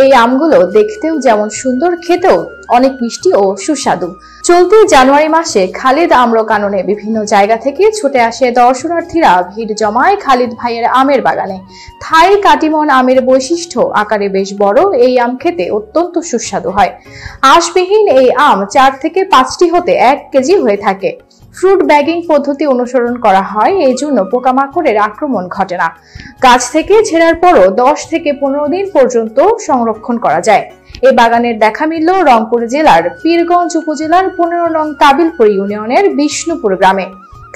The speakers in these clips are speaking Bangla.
এই আমগুলো দেখতেও যেমন সুন্দর, খেতেও অনেক মিষ্টি ও সুস্বাদু। চলতি জানুয়ারি মাসে খালিদ আম্রকাননে বিভিন্ন জায়গা থেকে ছুটে আসে দর্শনার্থীরা, ভিড় জমায় খালিদ ভাইয়ের আমের বাগানে। থাই কাটিমন আমের বৈশিষ্ট্য, আকারে বেশ বড় এই আম খেতে অত্যন্ত সুস্বাদু হয়। আঁশবিহীন এই আম 4 থেকে 5টি হতে 1 কেজি হয়ে থাকে। ফ্রুট ব্যাগিং পদ্ধতি অনুসরণ করা হয়, এই জন্য পোকামাকড়ের আক্রমণ ঘটে না। গাছ থেকে ছেঁড়ার পরও 10 থেকে 15 দিন পর্যন্ত সংরক্ষণ করা যায়। এই বাগানের দেখা মিলল রংপুর জেলার পীরগঞ্জ উপজেলার 15 নং কাবিলপুর ইউনিয়নের বিষ্ণুপুর গ্রামে।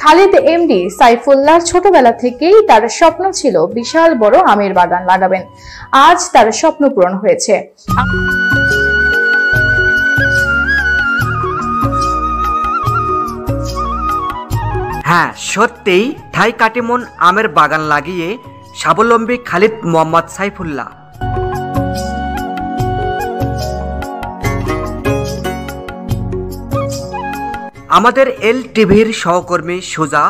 খালিদ এমডি সাইফুল্লাহ ছোটবেলা থেকেই তার স্বপ্ন ছিল বিশাল বড় আমের বাগান লাগাবেন। আজ তার স্বপ্ন পূরণ হয়েছে। হ্যাঁ, সত্যিই থাই কাটিমন আমের বাগান লাগিয়ে স্বাবলম্বী খালিদ মোহাম্মদ সাইফুল্লাহ। আমাদের LTVর সহকর্মী সুজা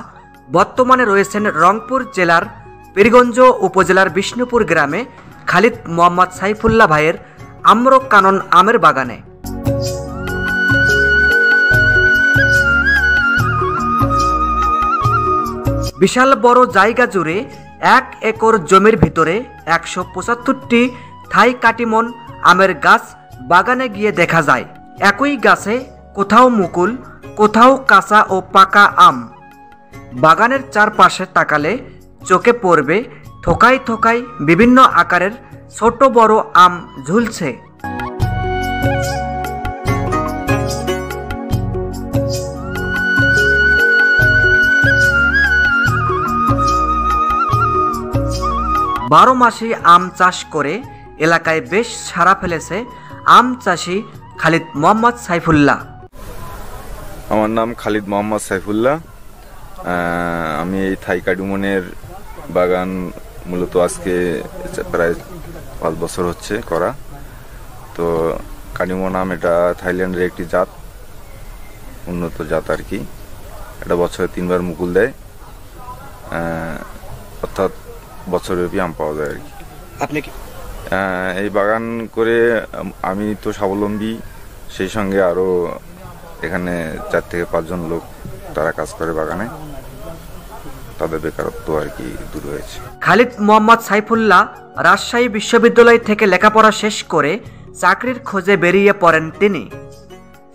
বর্তমানে রয়েছেন রংপুর জেলার পীরগঞ্জ উপজেলার বিষ্ণুপুর গ্রামে খালিদ মোহাম্মদ সাইফুল্লাহ ভাইয়ের আম্রকানন আমের বাগানে। বিশাল বড় জায়গা জুড়ে 1 একর জমির ভিতরে 175টি থাই কাটিমন আমের গাছ বাগানে গিয়ে দেখা যায়। একই গাছে কোথাও মুকুল, কোথাও কাঁচা ও পাকা আম। বাগানের চারপাশে তাকালে চোখে পড়বে থোকায় থোকায় বিভিন্ন আকারের ছোট বড় আম ঝুলছে। বারো মাসে আম চাষ করে এলাকায় বেশ সাড়া ফেলেছে আম চাষি খালিদ মোহাম্মদ সাইফুল্লাহ। আমার নাম খালিদ মোহাম্মদ সাইফুল্লাহ। আমি এই থাই কাটিমনের বাগান মূলত আজকে প্রায় 5 বছর হচ্ছে করা। তো কাটিমন আম এটা থাইল্যান্ডের একটি জাত, উন্নত জাত আর কি। এটা বছরে 3 বার মুকুল দেয়, অর্থাৎ বছরব্যাপী আম পাওয়া যায় আর কি। আপনি কি এই বাগান করে আমি তো স্বাবলম্বী, সেই সঙ্গে আরো এখানে 4 থেকে 5 জন লোক তারা কাজ করে বাগানে, তাদের বেকারত্ব আর কি দূর হয়েছে। খালিদ মোহাম্মদ সাইফুল্লাহ রাজশাহী বিশ্ববিদ্যালয় থেকে লেখাপড়া শেষ করে চাকরির খোঁজে বেরিয়ে পড়েন তিনি।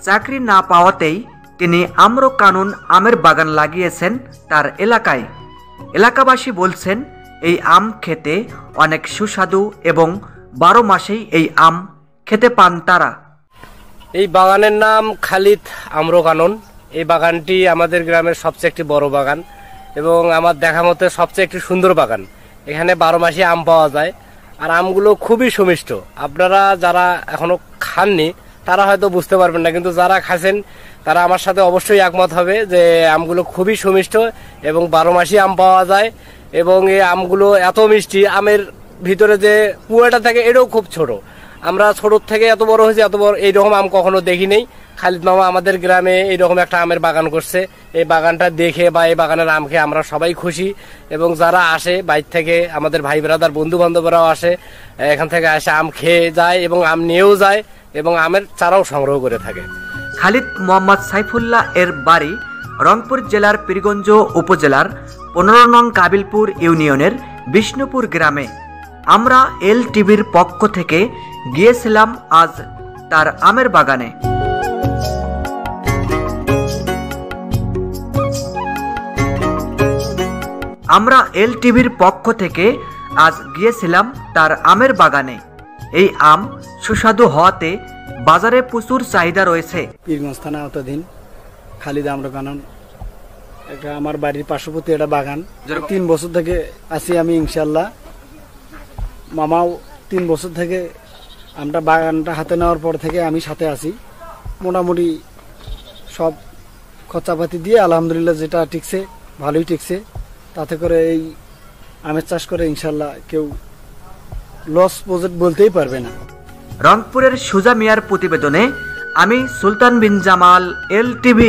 চাকরি না পাওয়াতেই তিনি আম্রকানন আমের বাগান লাগিয়েছেন তার এলাকায়। এলাকাবাসী বলছেন এই আম খেতে অনেক সুস্বাদু এবং 12 মাসেই এই আম খেতে পান তারা। এই বাগানের নাম খালিদ আম্রকানন। এই বাগানটি আমাদের গ্রামের সবচেয়ে একটি বড় বাগান এবং আমার দেখা মতে সবচেয়ে একটি সুন্দর বাগান। এখানে 12 মাসে আম পাওয়া যায় আর আমগুলো খুবই সুমিষ্ট। আপনারা যারা এখনো খাননি তারা হয়তো বুঝতে পারবেন না, কিন্তু যারা খাচ্ছেন তারা আমার সাথে অবশ্যই একমত হবে যে আমগুলো খুবই সুমিষ্ট এবং 12 মাসে আম পাওয়া যায়। এবং এই আমগুলো এত মিষ্টি, আমের ভিতরে যে কুয়াটা থাকে এটাও খুব ছোট। আমরা ছোট থেকে এত বড় হয়েছি, এত বড় এইরকম আম কখনো দেখি নেই। খালিদ মামা আমাদের গ্রামে এইরকম একটা আমের বাগান করছে। এই বাগানটা দেখে বা এই বাগানের আম খেয়ে আমরা সবাই খুশি এবং যারা আসে বাইরে থেকে, আমাদের ভাই ব্রাদার বন্ধু বান্ধবরাও আসে, এখান থেকে আসে আম খেয়ে যায় এবং আম নিয়েও যায় এবং আমের চারাও সংগ্রহ করে থাকে। খালিদ মোহাম্মদ সাইফুল্লাহ এর বাড়ি রংপুর জেলার পীরগঞ্জ উপজেলার 15 নং কাবিলপুর ইউনিয়নের বিষ্ণুপুর গ্রামে। আমরা LTVর পক্ষ থেকে গিয়েছিলাম আজ তার আমের বাগানে। আমরা LTVর পক্ষ থেকে আজ গিয়েছিলাম তার আমের বাগানে। এই আম সুস্বাদু হওয়াতে বাজারে প্রচুর চাহিদা রয়েছে। পীরগঞ্জ থানা আওতাধীন খালিদ আম্রকানন একটা আমার বাড়ির পার্শ্ববর্তী একটা বাগান। 3 বছর থেকে আছি আমি, ইনশাল্লাহ। মামাও 3 বছর থেকে আমরা বাগানটা হাতে নেওয়ার পর থেকে আমি সাথে আছি। মোটামুটি সব খরচাপাতি দিয়ে আলহামদুলিল্লাহ যেটা টিকছে ভালোই টিকছে। তাতে করে এই আমের চাষ করে ইনশাল্লাহ কেউ লস প্রজেক্ট বলতেই পারবে না। রংপুরের সুজা মিয়ার প্রতিবেদনে আমি সুলতান বিন জামাল, LTV।